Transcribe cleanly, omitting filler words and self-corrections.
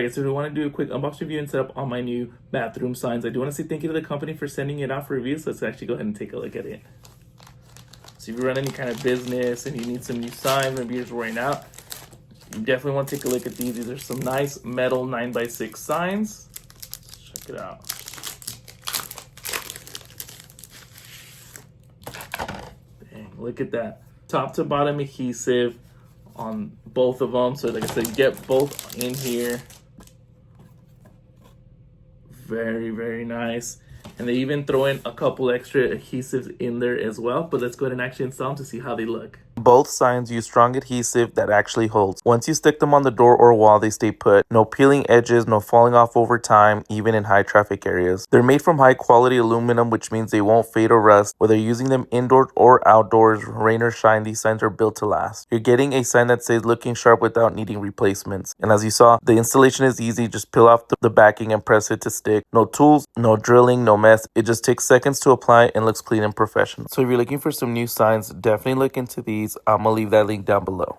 Okay, so we want to do a quick unbox review and set up all my new bathroom signs. I do want to say thank you to the company for sending it out for reviews. Let's actually go ahead and take a look at it. So if you run any kind of business and you need some new signs, maybe yours wearing out, you definitely want to take a look at these. These are some nice metal 9x6 signs. Let's check it out. Dang, look at that. Top to bottom adhesive on both of them. So like I said, get both in here. Very, very nice. And they even throw in a couple extra adhesives in there as well. But let's go ahead and actually install them to see how they look. Both signs use strong adhesive that actually holds. Once you stick them on the door or wall, they stay put. No peeling edges, no falling off over time, even in high traffic areas. They're made from high quality aluminum, which means they won't fade or rust. Whether you're using them indoors or outdoors, rain or shine, these signs are built to last. You're getting a sign that says looking sharp without needing replacements. And as you saw, the installation is easy. Just peel off the backing and press it to stick. No tools, no drilling, no mess. It just takes seconds to apply and looks clean and professional. So if you're looking for some new signs, definitely look into these. I'm going to leave that link down below.